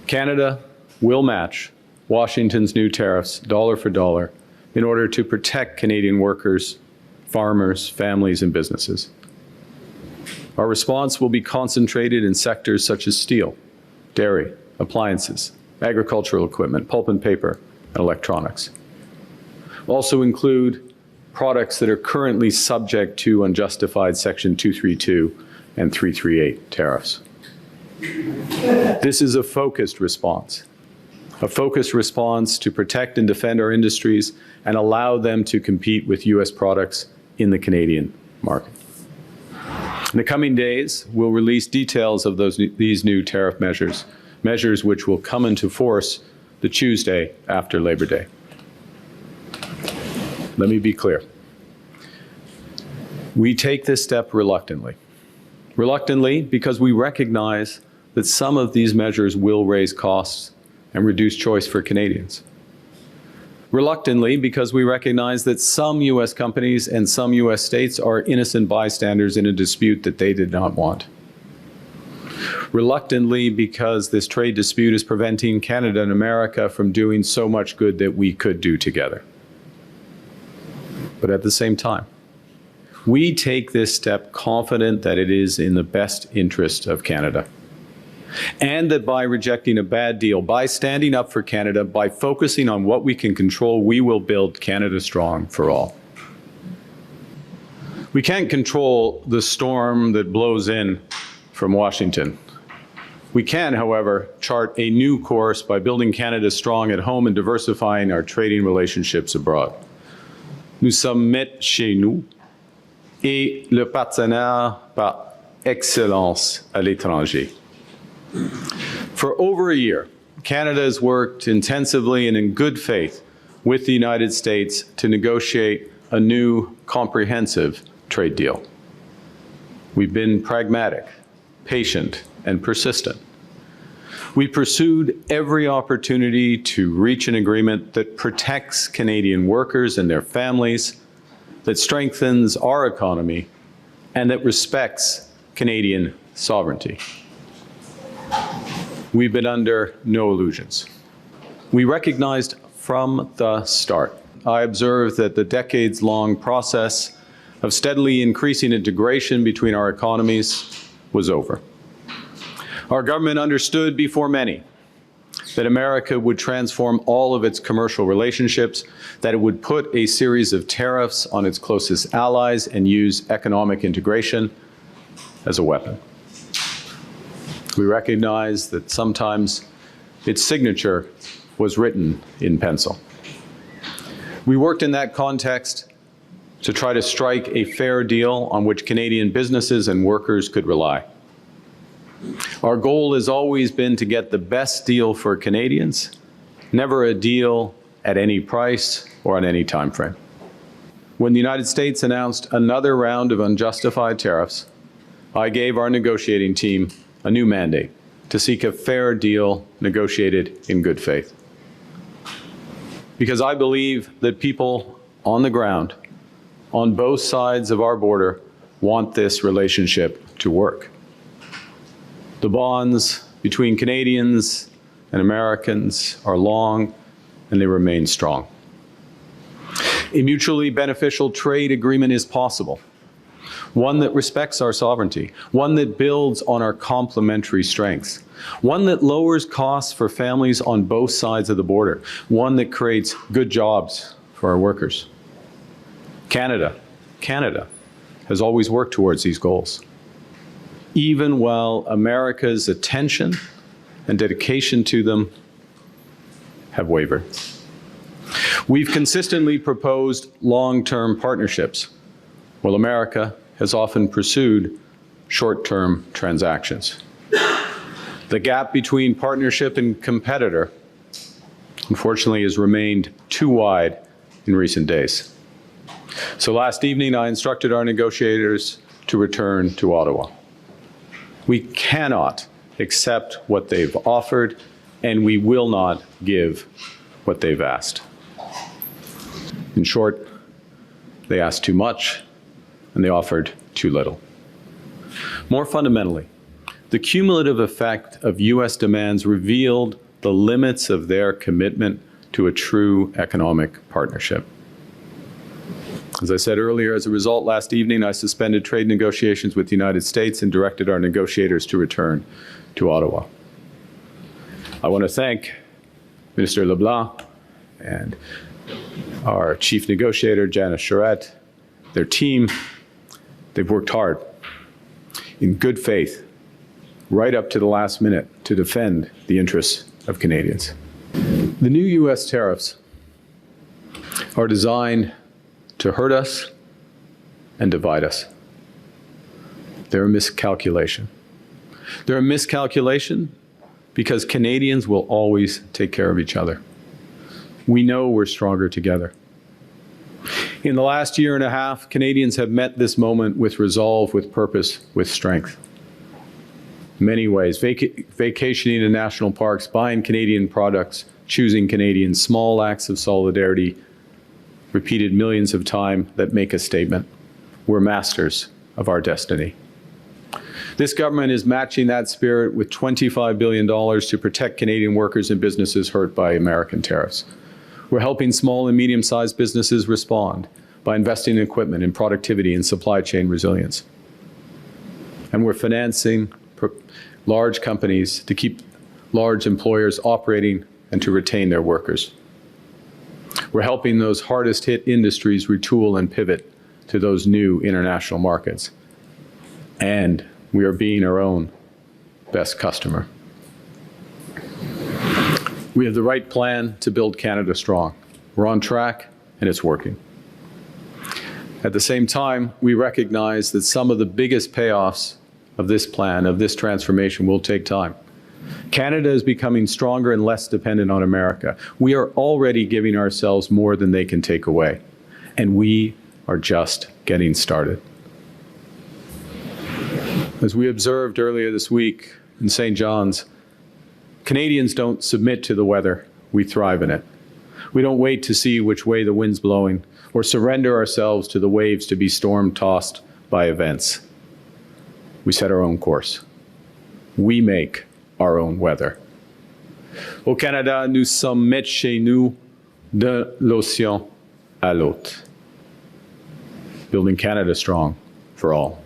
Canada will match Washington's new tariffs dollar for dollar in order to protect Canadian workers, farmers, families, and businesses. Our response will be concentrated in sectors such as steel, dairy, appliances, agricultural equipment, pulp and paper, and electronics. Also include products that are currently subject to unjustified Section 232 and 338 tariffs. This is a focused response to protect and defend our industries and allow them to compete with U.S. products in the Canadian market. In the coming days, we'll release details of these new tariff measures which will come into force the Tuesday after Labor Day. Let me be clear. We take this step reluctantly. Reluctantly because we recognize that some of these measures will raise costs and reduce choice for Canadians. Reluctantly because we recognize that some U.S. companies and some U.S. states are innocent bystanders in a dispute that they did not want. Reluctantly because this trade dispute is preventing Canada and America from doing so much good that we could do together. But at the same time, we take this step confident that it is in the best interest of Canada. And that by rejecting a bad deal, by standing up for Canada, by focusing on what we can control, we will build Canada strong for all. We can't control the storm that blows in from Washington. We can, however, chart a new course by building Canada strong at home and diversifying our trading relationships abroad. Nous sommes maîtres chez nous et le partenaire par excellence à l'étranger. For over a year, Canada has worked intensively and in good faith with the United States to negotiate a new comprehensive trade deal. We've been pragmatic, patient, and persistent. We pursued every opportunity to reach an agreement that protects Canadian workers and their families, that strengthens our economy, and that respects Canadian sovereignty. We've been under no illusions. We recognized from the start. I observed that the decades-long process of steadily increasing integration between our economies was over. Our government understood before many that America would transform all of its commercial relationships, that it would put a series of tariffs on its closest allies and use economic integration as a weapon. We recognize that sometimes its signature was written in pencil. We worked in that context to try to strike a fair deal on which Canadian businesses and workers could rely. Our goal has always been to get the best deal for Canadians, never a deal at any price or on any time frame. When the United States announced another round of unjustified tariffs, I gave our negotiating team a new mandate to seek a fair deal negotiated in good faith. Because I believe that people on the ground, on both sides of our border, want this relationship to work. The bonds between Canadians and Americans are long and they remain strong. A mutually beneficial trade agreement is possible, one that respects our sovereignty, one that builds on our complementary strengths, one that lowers costs for families on both sides of the border, one that creates good jobs for our workers. Canada has always worked towards these goals, even while America's attention and dedication to them have wavered. We've consistently proposed long-term partnerships, while America has often pursued short-term transactions. The gap between partnership and competitor, unfortunately, has remained too wide in recent days. So last evening, I instructed our negotiators to return to Ottawa. We cannot accept what they've offered, and we will not give what they've asked. In short, they asked too much, and they offered too little. More fundamentally, the cumulative effect of US demands revealed the limits of their commitment to a true economic partnership. As I said earlier, as a result, last evening I suspended trade negotiations with the United States and directed our negotiators to return to Ottawa. I want to thank Minister LeBlanc and our chief negotiator, Janice Charette, their team. They've worked hard in good faith right up to the last minute to defend the interests of Canadians. The new US tariffs are designed to hurt us and divide us. They're a miscalculation. They're a miscalculation because Canadians will always take care of each other. We know we're stronger together. In the last year and a half, Canadians have met this moment with resolve, with purpose, with strength. Many ways, vacationing in national parks, buying Canadian products, choosing Canadians, small acts of solidarity, repeated millions of times that make a statement. We're masters of our destiny. This government is matching that spirit with $25 billion to protect Canadian workers and businesses hurt by American tariffs. We're helping small and medium-sized businesses respond by investing in equipment, in productivity, and supply chain resilience. And we're financing large companies to keep large employers operating and to retain their workers. We're helping those hardest hit industries retool and pivot to those new international markets. And we are being our own best customer. We have the right plan to build Canada strong. We're on track and it's working. At the same time, we recognize that some of the biggest payoffs of this plan, of this transformation, will take time. Canada is becoming stronger and less dependent on America. We are already giving ourselves more than they can take away, and we are just getting started. As we observed earlier this week in St. John's, Canadians don't submit to the weather, we thrive in it. We don't wait to see which way the wind's blowing or surrender ourselves to the waves to be storm-tossed by events. We set our own course. We make our own weather. Au Canada, nous sommes maîtres chez nous de l'océan à l'autre. Building Canada strong for all.